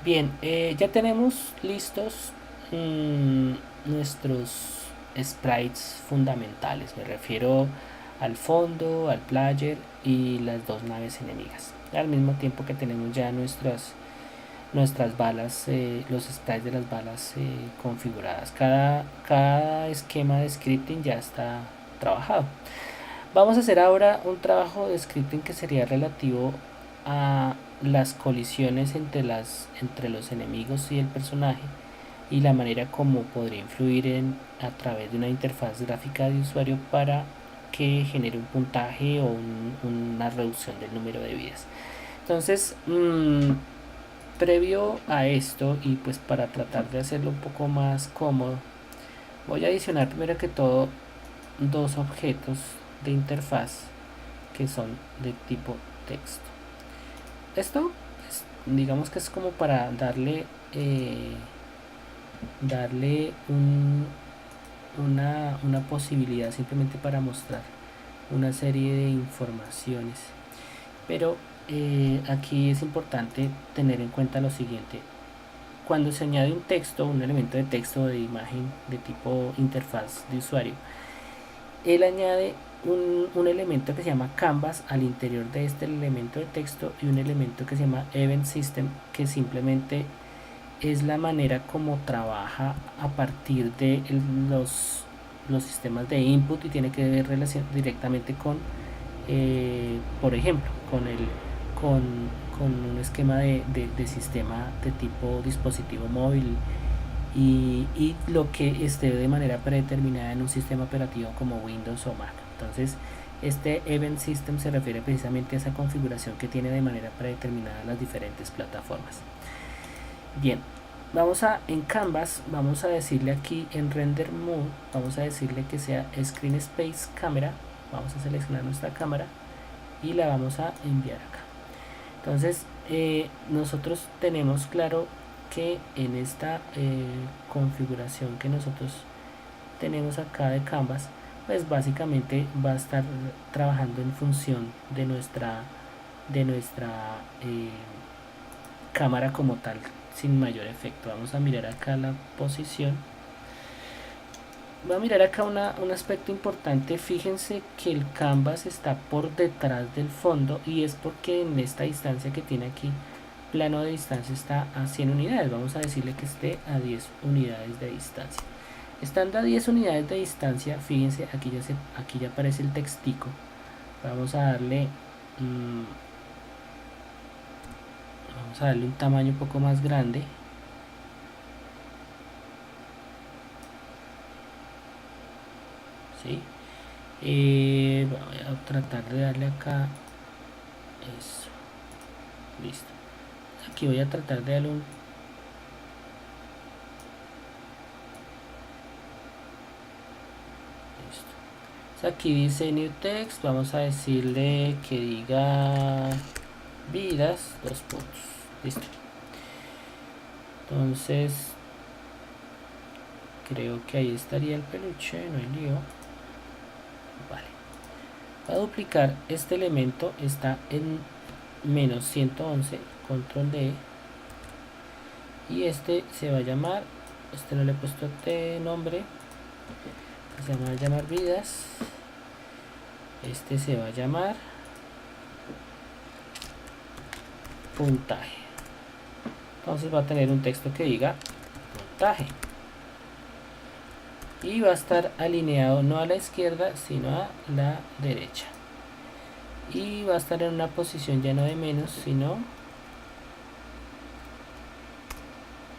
Bien, ya tenemos listos nuestros sprites fundamentales. Me refiero al fondo, al player y las dos naves enemigas. Al mismo tiempo que tenemos ya nuestras balas, los sprites de las balas configuradas. Cada esquema de scripting ya está trabajado. Vamos a hacer ahora un trabajo de scripting que sería relativo a las colisiones entre los enemigos y el personaje y la manera como podría influir a través de una interfaz gráfica de usuario para que genere un puntaje o una reducción del número de vidas. Entonces, previo a esto y pues para tratar de hacerlo un poco más cómodo, voy a adicionar primero que todo dos objetos de interfaz que son de tipo texto. Esto pues, digamos que es como para darle una posibilidad simplemente para mostrar una serie de informaciones, pero aquí es importante tener en cuenta lo siguiente: cuando se añade un texto, un elemento de texto o de imagen de tipo interfaz de usuario, él añade un elemento que se llama canvas al interior de este elemento de texto y un elemento que se llama event system, que simplemente es la manera como trabaja a partir de los sistemas de input y tiene que ver relación directamente con, por ejemplo, con, con un esquema de sistema de tipo dispositivo móvil y lo que esté de manera predeterminada en un sistema operativo como Windows o Mac. Entonces, este Event System se refiere precisamente a esa configuración que tiene de manera predeterminada las diferentes plataformas. Bien, en Canvas, vamos a decirle aquí en Render Mode, vamos a decirle que sea Screen Space Camera. Vamos a seleccionar nuestra cámara y la vamos a enviar acá. Entonces, nosotros tenemos claro que en esta configuración que nosotros tenemos acá de Canvas, pues básicamente va a estar trabajando en función de nuestra cámara como tal, sin mayor efecto. Vamos a mirar acá la posición. Voy a mirar acá un aspecto importante. Fíjense que el canvas está por detrás del fondo y es porque en esta distancia que tiene aquí, plano de distancia, está a 100 unidades. Vamos a decirle que esté a 10 unidades de distancia. Estando a 10 unidades de distancia, fíjense, aquí ya aparece el textico. Vamos a darle un tamaño un poco más grande. ¿Sí? Voy a tratar de darle acá eso. Listo. Aquí voy a tratar de darle un... Listo. Entonces aquí dice New Text. Vamos a decirle que diga vidas, 2 puntos. Listo. Entonces creo que ahí estaría el peluche. No hay lío. Vale. Voy a duplicar este elemento. Está en menos 111. Control D. Y este se va a llamar, este no le he puesto nombre, se va a llamar vidas. Este se va a llamar puntaje. Entonces va a tener un texto que diga puntaje y va a estar alineado no a la izquierda sino a la derecha, y va a estar en una posición ya no de menos sino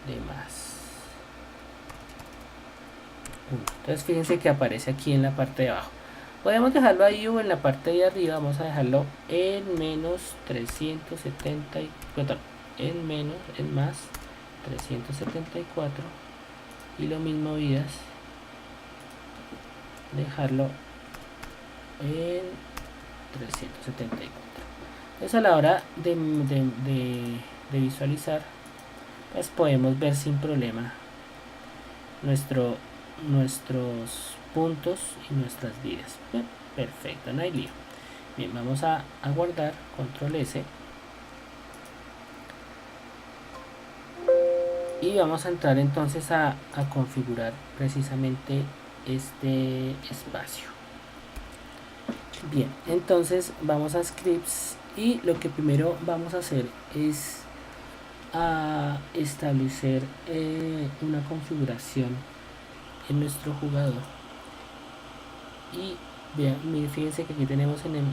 de más. Entonces fíjense que aparece aquí en la parte de abajo. Podemos dejarlo ahí o en la parte de arriba. Vamos a dejarlo en menos 370, en más 374, y lo mismo vidas, dejarlo en 374. Entonces a la hora de visualizar, pues podemos ver sin problema nuestros puntos y nuestras vidas. Bien, perfecto, no hay lío. Bien, vamos a guardar, control S. y vamos a entrar entonces a configurar precisamente este espacio. Bien, entonces vamos a scripts y lo que primero vamos a hacer es a establecer una configuración en nuestro jugador. Y vean, fíjense que aquí tenemos en el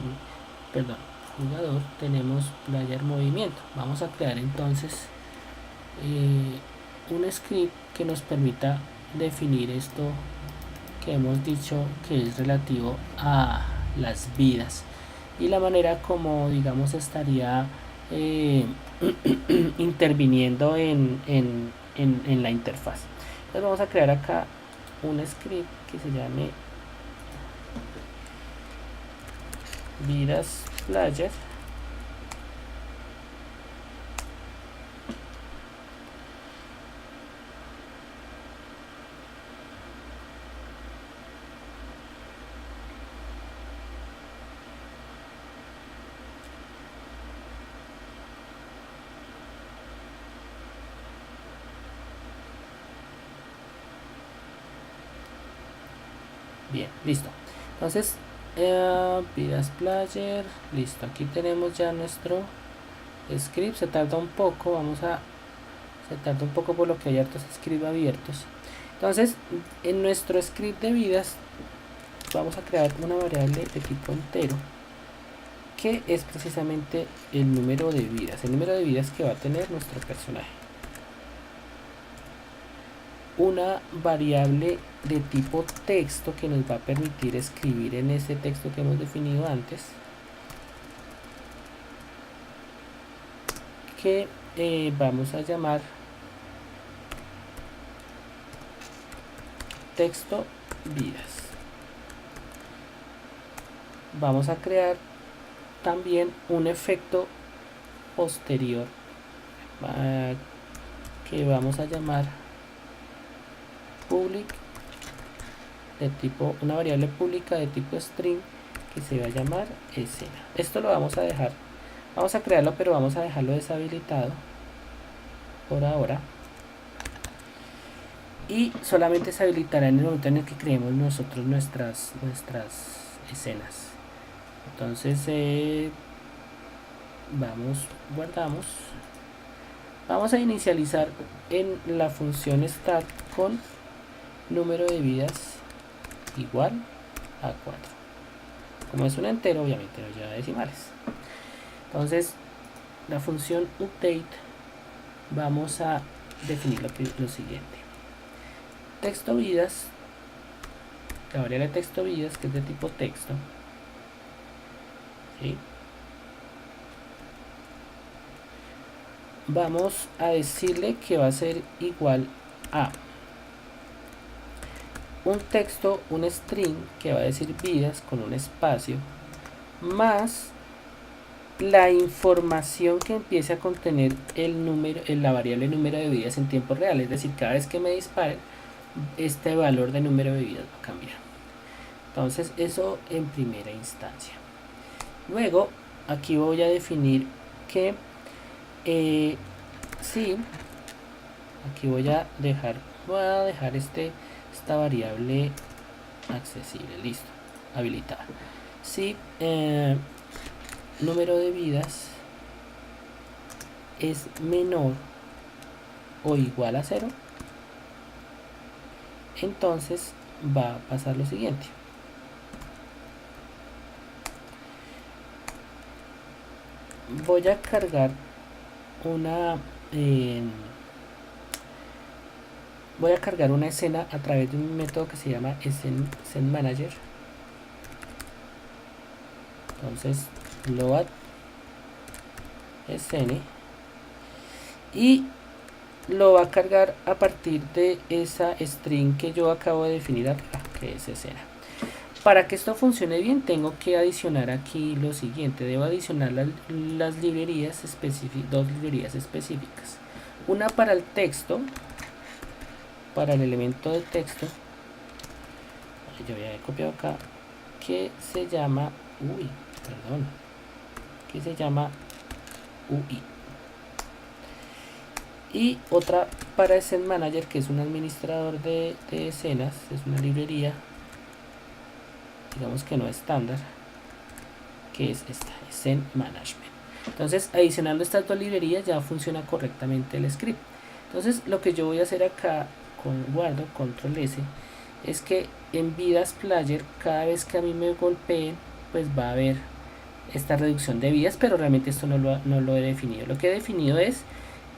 jugador, tenemos player movimiento. Vamos a crear entonces un script que nos permita definir esto que hemos dicho que es relativo a las vidas y la manera como, digamos, estaría interviniendo en la interfaz. Entonces vamos a crear acá un script que se llame vidas player. Bien, listo. Entonces vidas player, listo. Aquí tenemos ya nuestro script. Se tarda un poco, se tarda un poco por lo que hay hartos scripts abiertos. Entonces en nuestro script de vidas vamos a crear una variable de tipo entero que es precisamente el número de vidas que va a tener nuestro personaje. Una variable de tipo texto que nos va a permitir escribir en ese texto que hemos definido antes, que vamos a llamar texto vidas. Vamos a crear también un efecto posterior que vamos a llamar public, de tipo, una variable pública de tipo string que se va a llamar escena. Esto lo vamos a dejar, vamos a crearlo, pero vamos a dejarlo deshabilitado por ahora, y solamente se habilitará en el momento en el que creemos nosotros nuestras escenas. Entonces guardamos, vamos a inicializar en la función start con número de vidas igual a 4. Como es un entero, obviamente no lleva decimales. Entonces la función update, vamos a definir lo siguiente: texto vidas, la variable texto vidas, que es de tipo texto, ¿sí? Vamos a decirle que va a ser igual a un texto, un string que va a decir vidas con un espacio, más la información que empiece a contener el número, la variable número de vidas en tiempo real. Es decir, cada vez que me disparen, este valor de número de vidas va a cambiar. Entonces eso en primera instancia. Luego aquí voy a definir que sí, aquí voy a dejar esta variable accesible, listo, habilitada. Si número de vidas es menor o igual a 0, entonces va a pasar lo siguiente: voy a cargar una escena a través de un método que se llama scene manager. Entonces load scene, y lo va a cargar a partir de esa string que yo acabo de definir acá, que es escena. Para que esto funcione bien, tengo que adicionar aquí lo siguiente: debo adicionar las librerías específicas, dos librerías específicas, una para el texto, para el elemento de texto, yo había copiado acá, que se llama UI, Y otra para Scene Manager, que es un administrador de escenas, es una librería, digamos que no estándar, que es esta, Scene Management. Entonces, adicionando estas dos librerías ya funciona correctamente el script. Entonces, lo que yo voy a hacer acá con guardo, control S, es que en vidas player, cada vez que a mí me golpeen, pues va a haber esta reducción de vidas, pero realmente esto no lo he definido. Lo que he definido es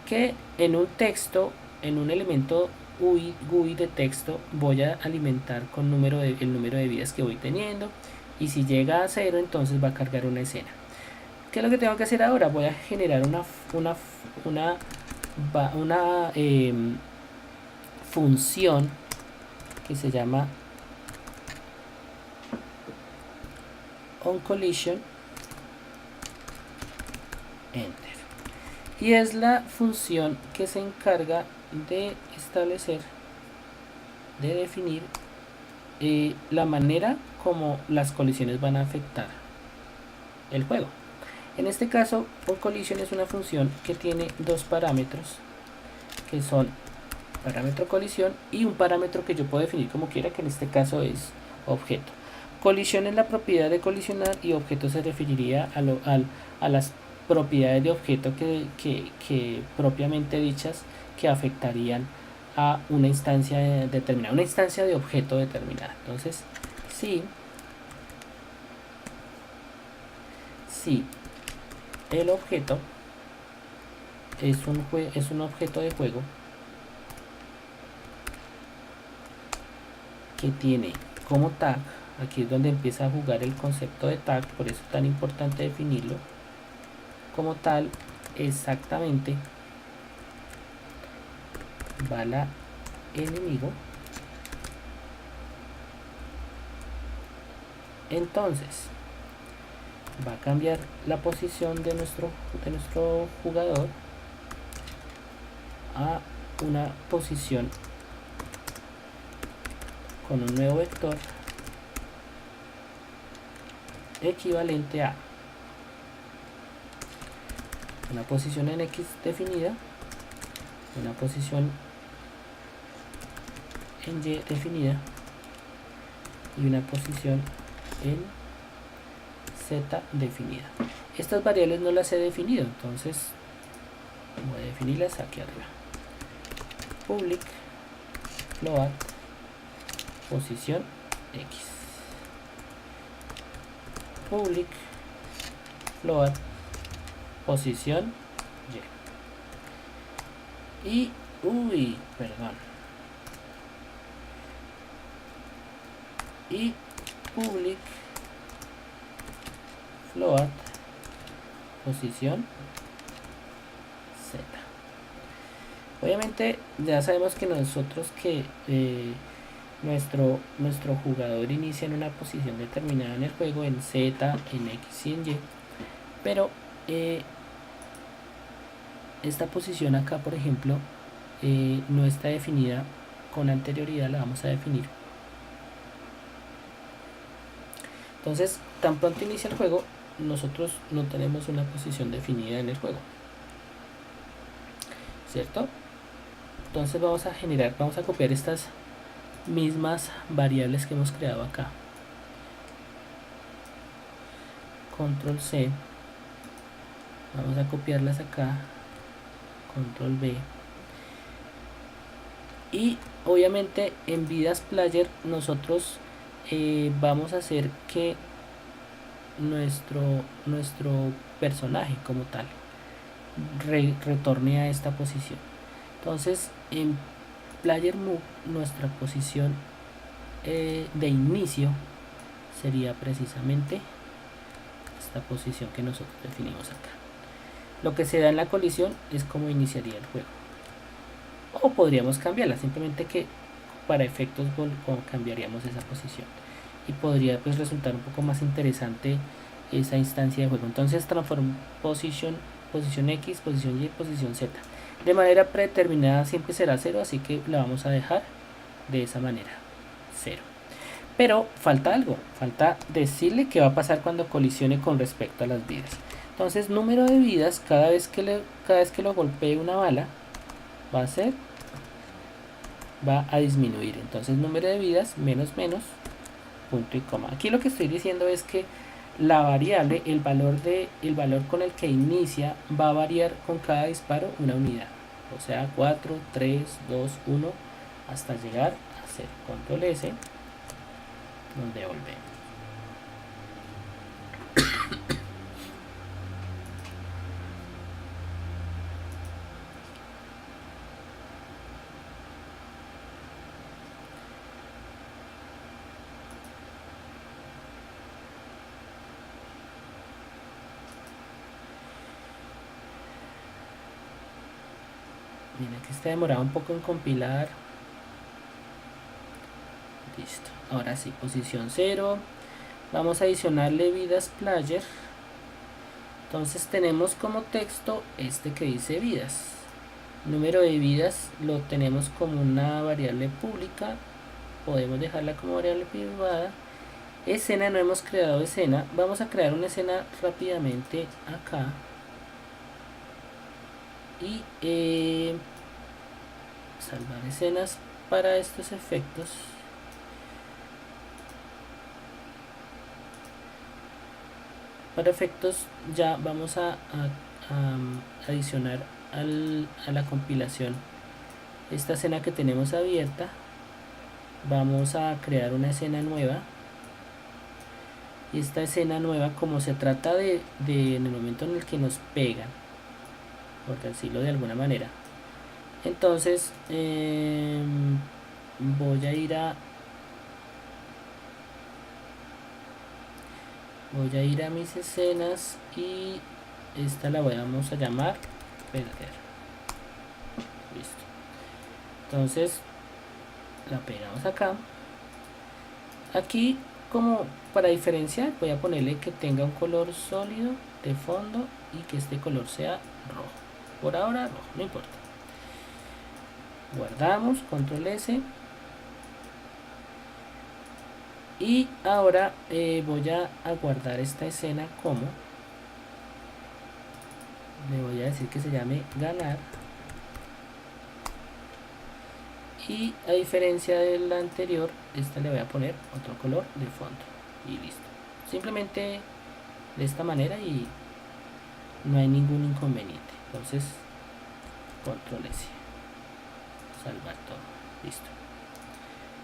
que en un texto, en un elemento GUI de texto, voy a alimentar con el número de vidas que voy teniendo, y si llega a 0, entonces va a cargar una escena. ¿Qué es lo que tengo que hacer ahora? Voy a generar una función que se llama onCollision enter, y es la función que se encarga de establecer, de definir la manera como las colisiones van a afectar el juego. En este caso, onCollision es una función que tiene dos parámetros, que son parámetro colisión y un parámetro que yo puedo definir como quiera, que en este caso es objeto. Colisión es la propiedad de colisionar y objeto se referiría a las propiedades de objeto que propiamente dichas, que afectarían a una instancia determinada, una instancia de objeto determinada. Entonces, si el objeto es un objeto de juego que tiene como tag, aquí es donde empieza a jugar el concepto de tag, por eso es tan importante definirlo como tal, exactamente bala enemigo. Entonces va a cambiar la posición de nuestro jugador a una posición con un nuevo vector equivalente a una posición en X definida, una posición en Y definida y una posición en Z definida. Estas variables no las he definido, entonces voy a definirlas aquí arriba. Public float posición X, public float posición Y, y public float posición Z. Obviamente ya sabemos que nosotros que nuestro jugador inicia en una posición determinada en el juego, en Z, en X y en Y, pero esta posición acá, por ejemplo, no está definida con anterioridad, la vamos a definir. Entonces, tan pronto inicia el juego, nosotros no tenemos una posición definida en el juego, ¿cierto? Entonces vamos a copiar estas mismas variables que hemos creado acá. Control C, vamos a copiarlas acá, control V, y obviamente en vidas player nosotros vamos a hacer que nuestro personaje como tal retorne a esta posición. Entonces en player move nuestra posición de inicio sería precisamente esta posición que nosotros definimos acá. Lo que se da en la colisión es como iniciaría el juego, o podríamos cambiarla, simplemente que para efectos cambiaríamos esa posición y podría pues resultar un poco más interesante esa instancia de juego. Entonces transform posición X, posición Y, posición Z, de manera predeterminada siempre será 0, así que la vamos a dejar de esa manera, 0. Pero falta algo, falta decirle qué va a pasar cuando colisione con respecto a las vidas. Entonces número de vidas, cada vez que lo golpee una bala, va a disminuir. Entonces número de vidas menos menos punto y coma. Aquí lo que estoy diciendo es que la variable, el valor con el que inicia va a variar con cada disparo una unidad. O sea, 4, 3, 2, 1 hasta llegar a 0. Control S, nos devolvemos. Mira que está demorado un poco en compilar. Listo. Ahora sí, posición 0. Vamos a adicionarle vidas player. Entonces tenemos como texto este que dice vidas. Número de vidas lo tenemos como una variable pública. Podemos dejarla como variable privada. Escena, no hemos creado escena. Vamos a crear una escena rápidamente acá. Y salvar escenas para estos efectos. Para efectos ya vamos a adicionar a la compilación esta escena que tenemos abierta. Vamos a crear una escena nueva. Y esta escena nueva, como se trata de en el momento en el que nos pegan, por decirlo de alguna manera, entonces voy a ir a mis escenas y esta la vamos a llamar perder. Listo. Entonces la pegamos acá. Aquí, como para diferenciar, voy a ponerle que tenga un color sólido de fondo y que este color sea rojo. Por ahora rojo, no importa. Guardamos, control S. Y ahora voy a guardar esta escena como, le voy a decir que se llame ganar. Y a diferencia de la anterior, esta le voy a poner otro color de fondo. Y listo. Simplemente de esta manera y no hay ningún inconveniente. Entonces, control S. Salvar todo. Listo.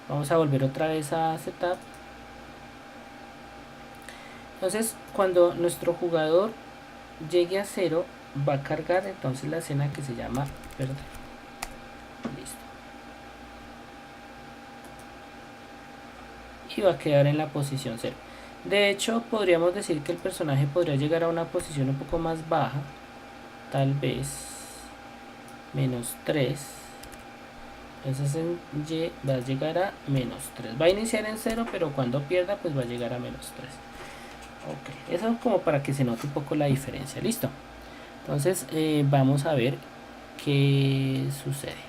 Vamos a volver otra vez a setup. Entonces, cuando nuestro jugador llegue a 0, va a cargar entonces la escena que se llama perder. Listo. Y va a quedar en la posición 0. De hecho, podríamos decir que el personaje podría llegar a una posición un poco más baja, tal vez -3. Entonces en Y va a llegar a -3. Va a iniciar en 0, pero cuando pierda pues va a llegar a -3. Ok, eso es como para que se note un poco la diferencia. Listo. Entonces vamos a ver qué sucede.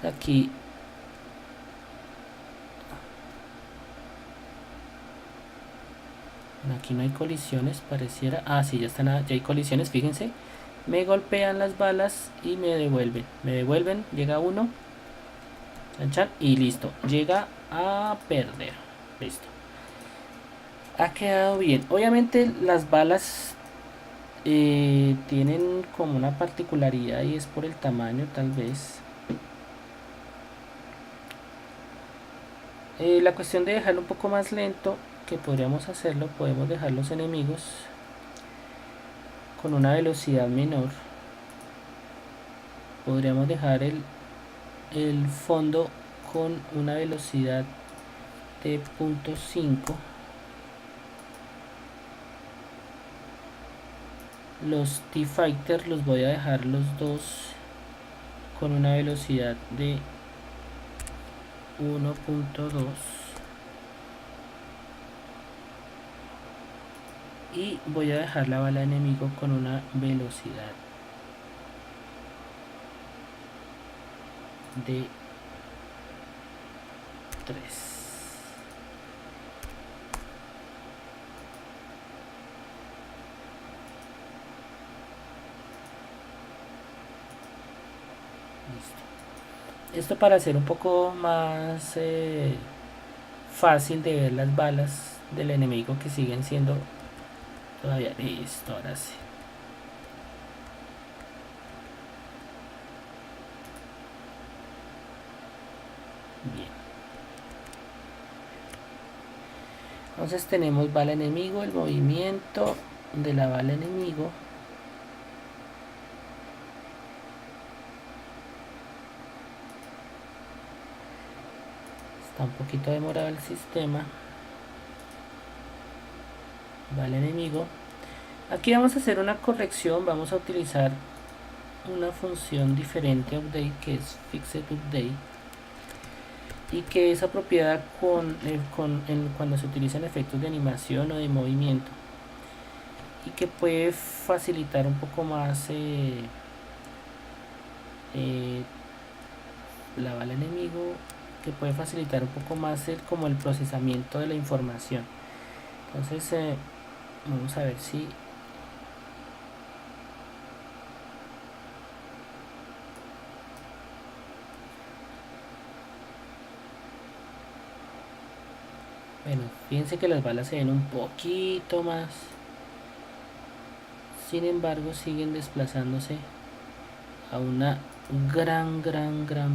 Aquí no hay colisiones, pareciera. Ah, sí, ya hay colisiones, fíjense. Me golpean las balas y me devuelven, llega uno, y listo, llega a perder. Listo, ha quedado bien. Obviamente las balas tienen como una particularidad y es por el tamaño, tal vez. La cuestión de dejarlo un poco más lento, que podríamos hacerlo, podemos dejar los enemigos con una velocidad menor. Podríamos dejar el fondo con una velocidad de 0.5. Los T-Fighter los voy a dejar los dos con una velocidad de 1.2 y voy a dejar la bala enemigo con una velocidad de 3. Esto para hacer un poco más fácil de ver las balas del enemigo que siguen siendo todavía. Listo, ahora sí. Bien. Entonces tenemos bala enemigo, el movimiento de la bala enemigo. Está un poquito demorado el sistema. Bala enemigo. Aquí vamos a hacer una corrección. Vamos a utilizar una función diferente update, que es fixed update, y que es apropiada cuando se utilizan efectos de animación o de movimiento, y que puede facilitar un poco más la bala enemigo, que puede facilitar un poco más como el procesamiento de la información. Entonces vamos a ver si bueno, fíjense que las balas se ven un poquito más, sin embargo siguen desplazándose a una gran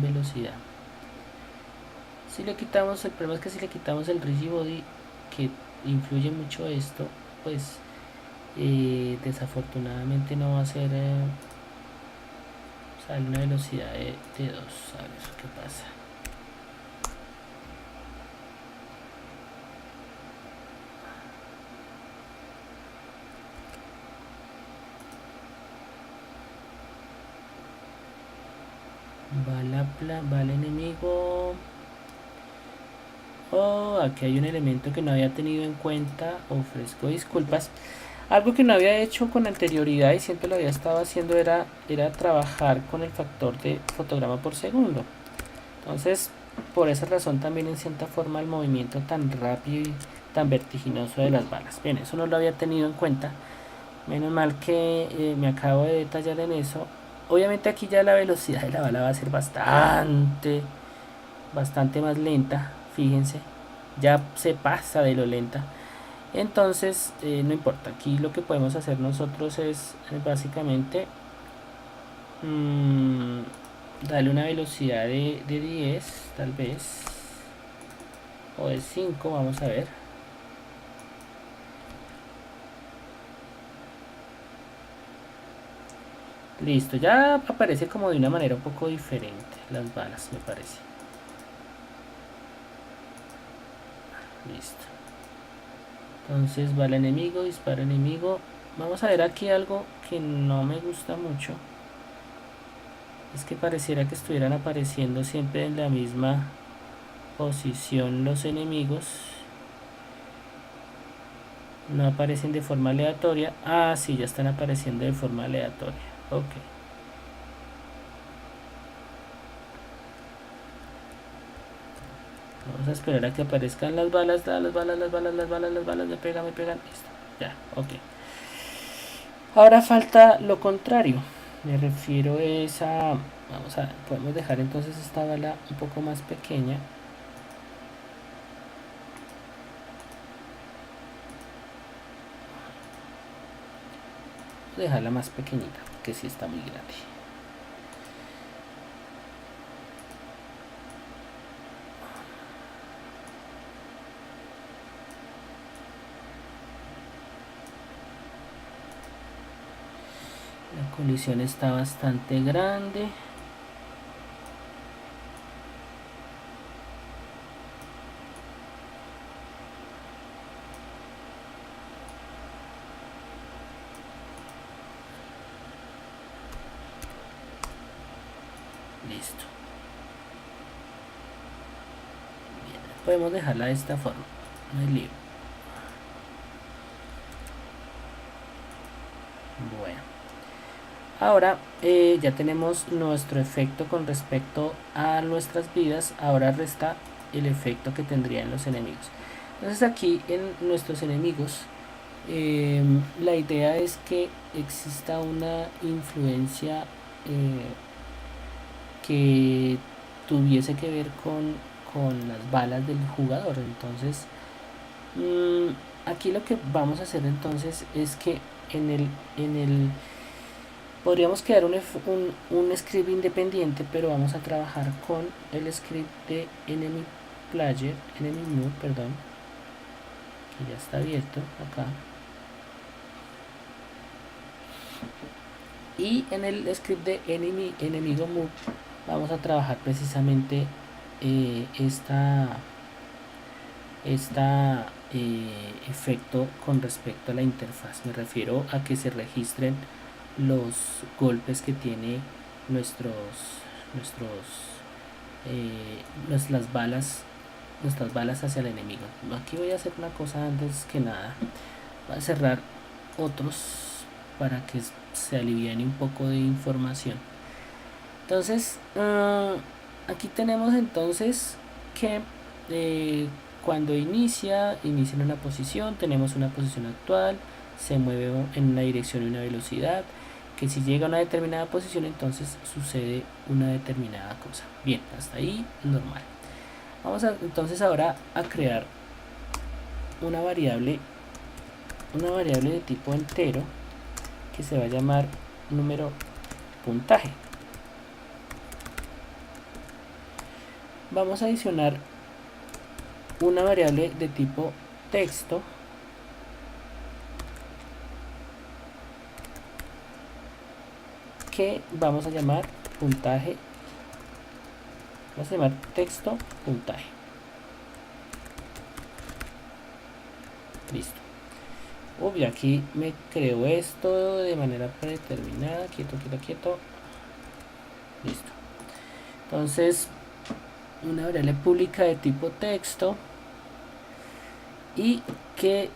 velocidad. Si le quitamos, el problema es que si le quitamos el rigid body, que influye mucho esto, pues desafortunadamente no va a ser sale una velocidad de 2. A ver qué pasa. Bala enemigo. Oh, aquí hay un elemento que no había tenido en cuenta. Ofrezco disculpas. Algo que no había hecho con anterioridad y siempre lo había estado haciendo era trabajar con el factor de fotograma por segundo. Entonces, por esa razón también en cierta forma el movimiento tan rápido y tan vertiginoso de las balas. Bien, eso no lo había tenido en cuenta. Menos mal que me acabo de detallar en eso. Obviamente aquí ya la velocidad de la bala va a ser bastante más lenta. Fíjense, ya se pasa de lo lenta. Entonces no importa, aquí lo que podemos hacer nosotros es básicamente darle una velocidad de 10 tal vez, o de 5, vamos a ver. Listo, ya aparece como de una manera un poco diferente las balas, me parece. Listo. Entonces bala enemigo, disparo enemigo. Vamos a ver aquí algo que no me gusta mucho. Es que pareciera que estuvieran apareciendo siempre en la misma posición los enemigos. No aparecen de forma aleatoria. Ah, sí, ya están apareciendo de forma aleatoria. Ok. Vamos a esperar a que aparezcan las balas. Las balas. Me pegan. Listo. Ya, ok. Ahora falta lo contrario. Me refiero es a... podemos dejar entonces esta bala un poco más pequeña. Dejarla más pequeñita, que sí está muy grande. La colisión está bastante grande. Listo. Bien, podemos dejarla de esta forma. No hay lío. Bueno. Ahora ya tenemos nuestro efecto con respecto a nuestras vidas. Ahora resta el efecto que tendrían los enemigos. Entonces aquí en nuestros enemigos la idea es que exista una influencia que tuviese que ver con las balas del jugador. Entonces aquí lo que vamos a hacer entonces es que en el podríamos crear un script independiente, pero vamos a trabajar con el script de enemy player, enemy move, perdón, que ya está abierto acá. Y en el script de enemigo move vamos a trabajar precisamente efecto con respecto a la interfaz. Me refiero a que se registren los golpes que tiene nuestras balas hacia el enemigo. Aquí voy a hacer una cosa antes que nada. Voy a cerrar otros para que se aliviane un poco de información. Entonces aquí tenemos entonces que cuando inicia en una posición, tenemos una posición actual, se mueve en una dirección y una velocidad, que si llega a una determinada posición entonces sucede una determinada cosa. Bien, hasta ahí normal. Vamos entonces ahora a crear una variable de tipo entero que se va a llamar número puntaje. Vamos a adicionar una variable de tipo texto que vamos a llamar puntaje. Vamos a llamar texto puntaje. Listo. Uy, aquí me creo esto de manera predeterminada. Quieto. Listo. Entonces, una variable pública de tipo texto y que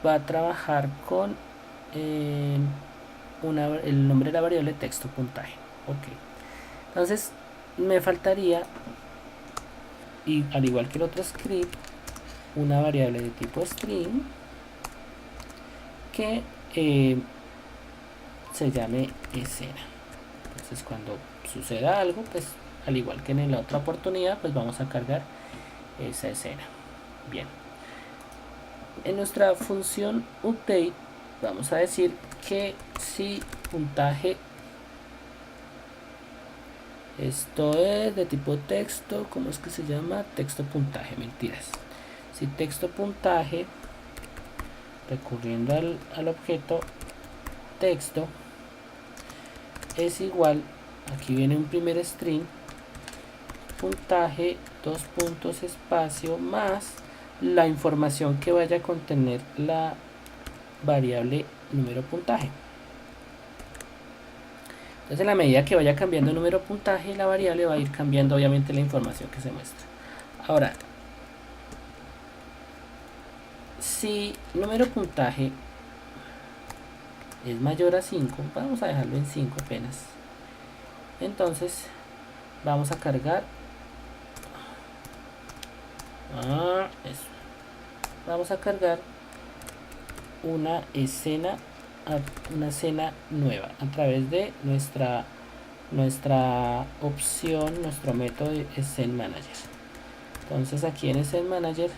va a trabajar con el nombre de la variable texto puntaje. Ok. Entonces, me faltaría, y al igual que el otro script, una variable de tipo string que se llame escena. Entonces cuando suceda algo, pues al igual que en la otra oportunidad, pues vamos a cargar esa escena. Bien, en nuestra función update vamos a decir que si puntaje, esto es de tipo texto, ¿cómo es que se llama? Texto puntaje, mentiras. Si texto puntaje, recurriendo al objeto texto, es igual, aquí viene un primer string, puntaje, 2 puntos, espacio, más la información que vaya a contener la variable número puntaje. Entonces, en la medida que vaya cambiando el número puntaje, la variable va a ir cambiando obviamente la información que se muestra. Ahora, si número puntaje es mayor a 5, vamos a dejarlo en 5 apenas. Entonces, vamos a cargar eso. Vamos a cargar una escena nueva a través de nuestra opción, nuestro método de Scene Manager. Entonces aquí en Scene Manager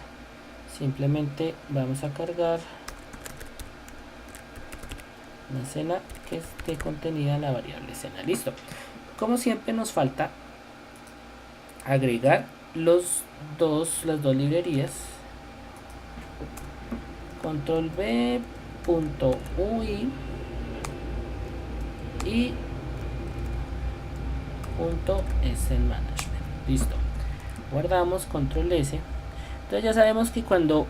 simplemente vamos a cargar una escena que esté contenida en la variable escena. Listo. Como siempre nos falta agregar las dos librerías. Control B, .ui y .scene management. Listo. Guardamos, control S. Entonces ya sabemos que cuando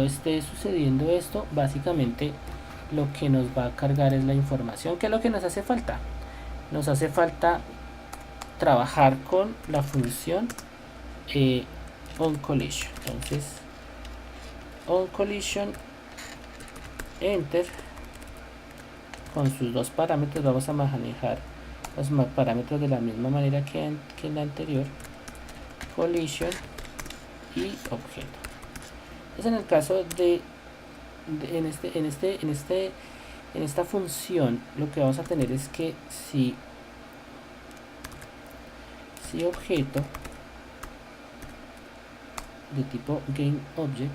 esté sucediendo esto, básicamente lo que nos va a cargar es la información. ¿Qué es lo que nos hace falta? Nos hace falta trabajar con la función onCollision. Entonces onCollision, enter, con sus dos parámetros vamos a manejar los parámetros de la misma manera que en la anterior, collision y objeto. Entonces en el caso en esta función, lo que vamos a tener es que si si objeto de tipo GameObject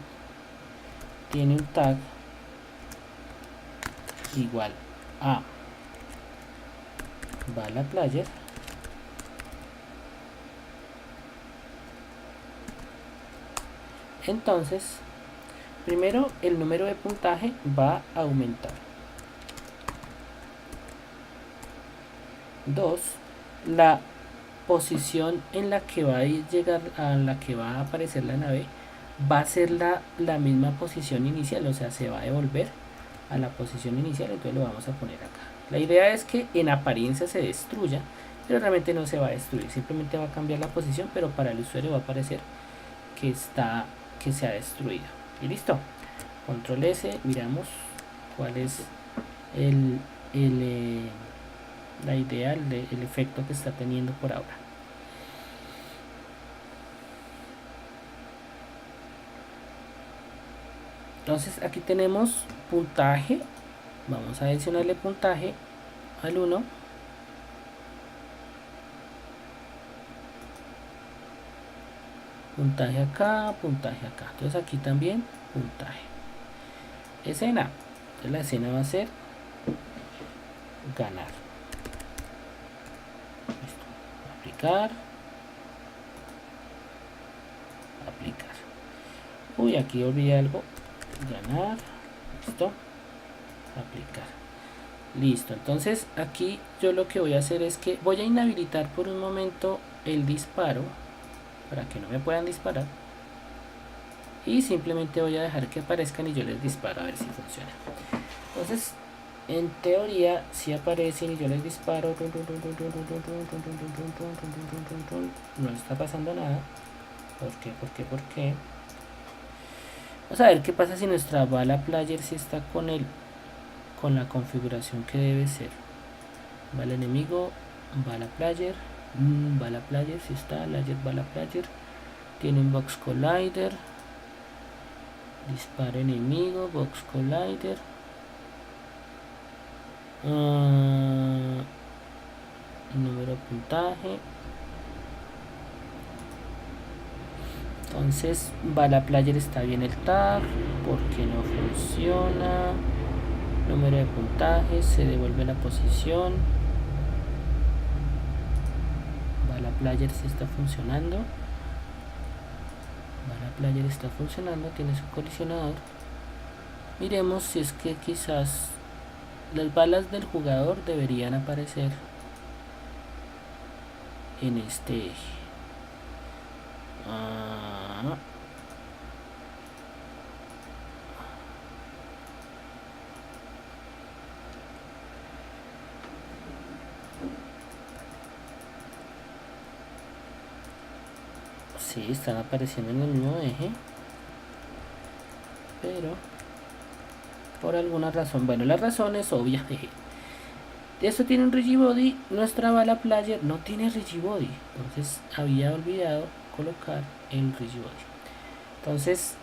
tiene un tag igual a balaPlayer, entonces primero el número de puntaje va a aumentar. 2, la posición en la que va a llegar, a la que va a aparecer la nave, va a ser la misma posición inicial, o sea, se va a devolver a la posición inicial. Entonces lo vamos a poner acá. La idea es que en apariencia se destruya, pero realmente no se va a destruir, simplemente va a cambiar la posición, pero para el usuario va a aparecer que se ha destruido. Y listo. Control S, miramos cuál es la idea, el efecto que está teniendo por ahora. Entonces aquí tenemos puntaje, vamos a adicionarle puntaje al 1, puntaje acá, entonces aquí también puntaje. Escena, entonces la escena va a ser ganar. Listo. Aplicar, uy, aquí olvidé algo, ganar, listo, aplicar, listo. Entonces aquí yo lo que voy a hacer es que voy a inhabilitar por un momento el disparo para que no me puedan disparar, y simplemente voy a dejar que aparezcan y yo les disparo a ver si funciona. Entonces en teoría si aparecen y yo les disparo, no está pasando nada. ¿Por qué? Vamos a ver qué pasa si nuestra balaPlayer si está con la configuración que debe ser. Bala enemigo, balaPlayer, balaPlayer si está, balaPlayer, tiene un box collider, disparo enemigo, box collider, número de puntaje. Entonces balaPlayer está bien el tag, porque no funciona. Número de puntaje, se devuelve la posición. balaPlayer sí está funcionando. balaPlayer está funcionando, tiene su colisionador. Miremos si es que quizás las balas del jugador deberían aparecer en este eje. Sí, están apareciendo en el mismo eje, pero por alguna razón, bueno, la razón es obvia. Esto tiene un rigibody, nuestra balaPlayer no tiene rigibody, entonces había olvidado colocar el rigibody. Entonces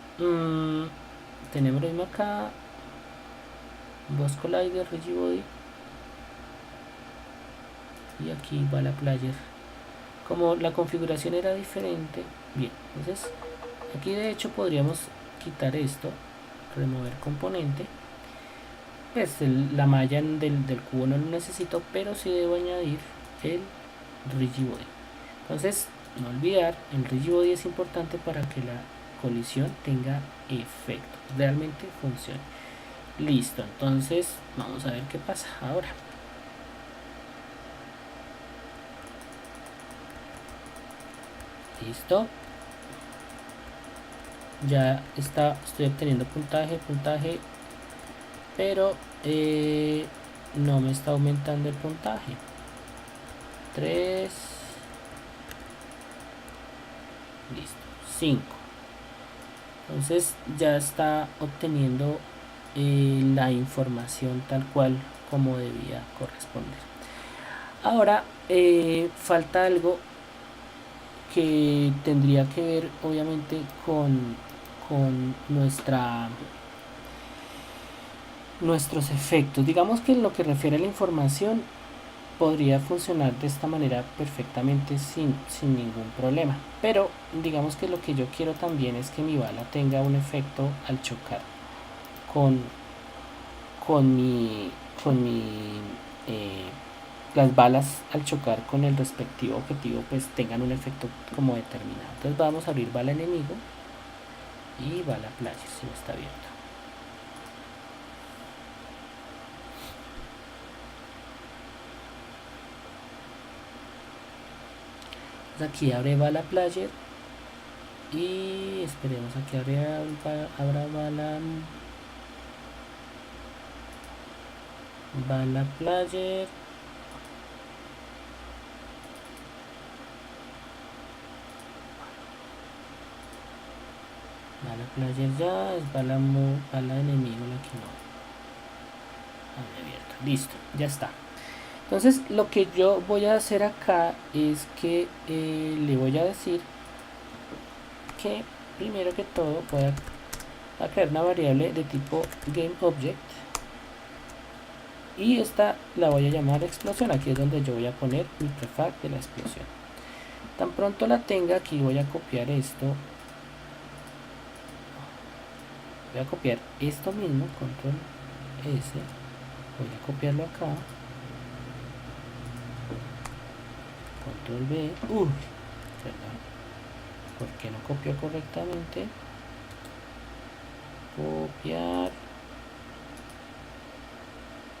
tenemos lo mismo acá, box collider, rigibody, y aquí balaPlayer. Como la configuración era diferente, bien, entonces aquí de hecho podríamos quitar esto, remover componente. Pues la malla del cubo no lo necesito, pero sí debo añadir el rigibody. Entonces no olvidar, el rigibody es importante para que la colisión tenga efecto, realmente funcione. Listo, entonces vamos a ver qué pasa ahora. Listo, ya estoy obteniendo puntaje, pero no me está aumentando el puntaje. 3, listo, 5. Entonces ya está obteniendo la información tal cual como debía corresponder. Ahora falta algo que tendría que ver obviamente con nuestros efectos. Digamos que en lo que refiere a la información podría funcionar de esta manera perfectamente sin ningún problema. Pero digamos que lo que yo quiero también es que mi bala tenga un efecto al chocar con, con mi, con mi las balas al chocar con el respectivo objetivo pues tengan un efecto como determinado. Entonces vamos a abrir bala enemigo y bala player si no está abierto. Entonces aquí abre bala player y esperemos a que abra bala player. Bala player ya, es bala enemigo la que no había abierto. Listo, ya está. Entonces lo que yo voy a hacer acá es que le voy a decir que primero que todo voy a crear una variable de tipo GameObject y esta la voy a llamar explosión. Aquí es donde yo voy a poner mi prefab de la explosión. Tan pronto la tenga, aquí voy a copiar esto. Voy a copiar esto mismo, control S, voy a copiarlo acá, control V, perdón, porque no copió correctamente, copiar,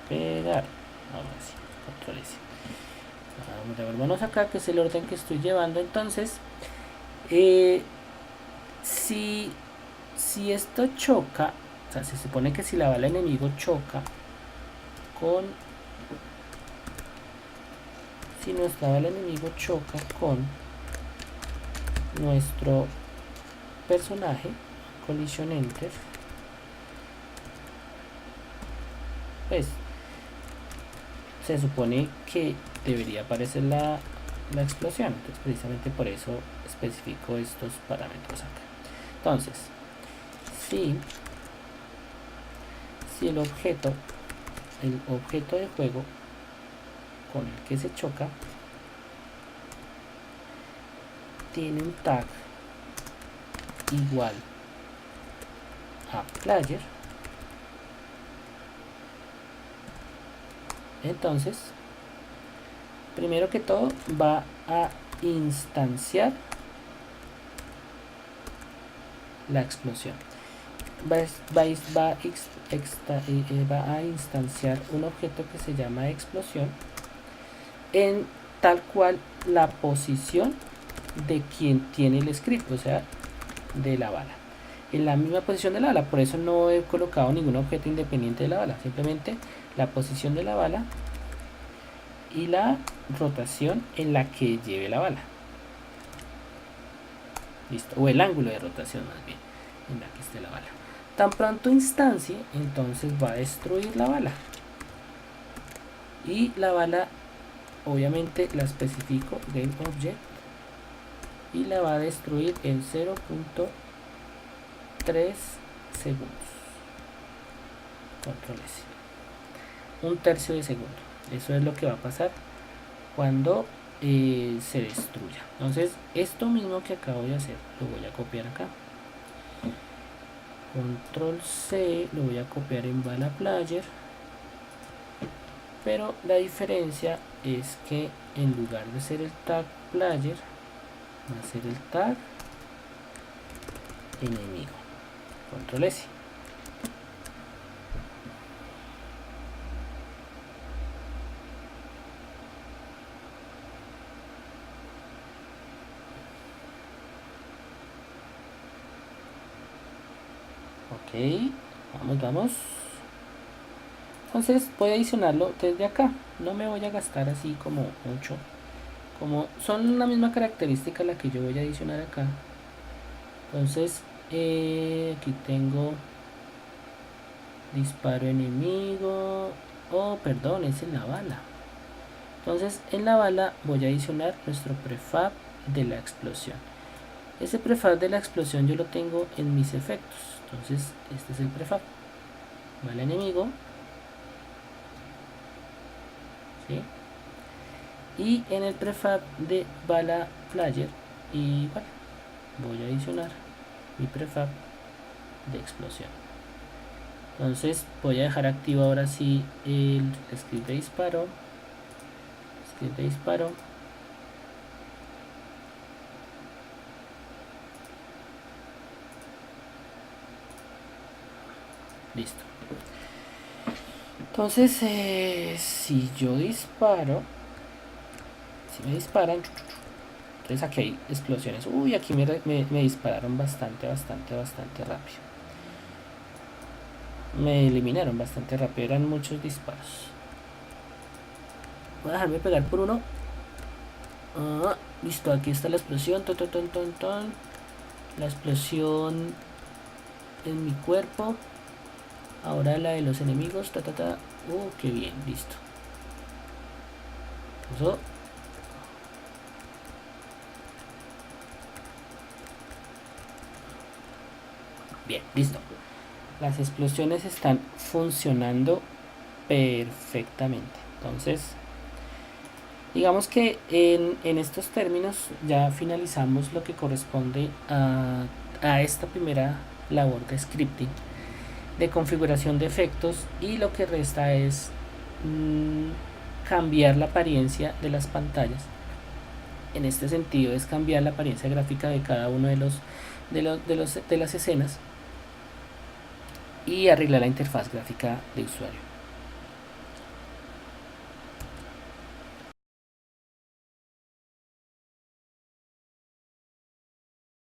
pegar, ahora sí, control S. Devolvamos acá, que es el orden que estoy llevando. Entonces, si esto choca, o sea, se supone que si la bala enemigo choca con, si nuestra bala enemigo choca con nuestro personaje, collision enter, pues se supone que debería aparecer la explosión. Entonces precisamente por eso especifico estos parámetros acá. Entonces si el objeto de juego con el que se choca tiene un tag igual a player, entonces primero que todo va a instanciar la explosión, va a instanciar un objeto que se llama explosión en tal cual la posición de quien tiene el script, o sea, de la bala, en la misma posición de la bala. Por eso no he colocado ningún objeto independiente de la bala, simplemente la posición de la bala y la rotación en la que lleve la bala. Listo, o el ángulo de rotación más bien en la que esté la bala. Tan pronto instancie, entonces va a destruir la bala, y la bala obviamente la especifico GameObject y la va a destruir en 0.3 segundos. Control S, un tercio de segundo. Eso es lo que va a pasar cuando se destruya. Entonces esto mismo que acabo de hacer lo voy a copiar acá, control C, lo voy a copiar en bala player, pero la diferencia es que en lugar de ser el tag player va a ser el tag enemigo. Control S. Ok, vamos. Entonces voy a adicionarlo desde acá. No me voy a gastar así como mucho, como son la misma característica la que yo voy a adicionar acá. Entonces aquí tengo disparo enemigo, perdón, es en la bala. Entonces en la bala voy a adicionar nuestro prefab de la explosión. Ese prefab de la explosión yo lo tengo en mis efectos. Entonces este es el prefab, bala enemigo, ¿sí? y en el prefab de bala player y bueno, voy a adicionar mi prefab de explosión. Entonces voy a dejar activo ahora sí el script de disparo, listo. Entonces si yo disparo, si me disparan, entonces aquí hay explosiones. Uy, aquí me dispararon bastante rápido. Me eliminaron bastante rápido, eran muchos disparos. Voy a dejarme pegar por uno. Listo, aquí está la explosión. La explosión en mi cuerpo. Ahora la de los enemigos. Qué bien, listo. Eso. Bien, listo. Las explosiones están funcionando perfectamente. Entonces, digamos que en estos términos ya finalizamos lo que corresponde a esta primera labor de scripting, de configuración de efectos, y lo que resta es cambiar la apariencia de las pantallas. En este sentido es cambiar la apariencia gráfica de cada uno de las escenas y arreglar la interfaz gráfica de usuario.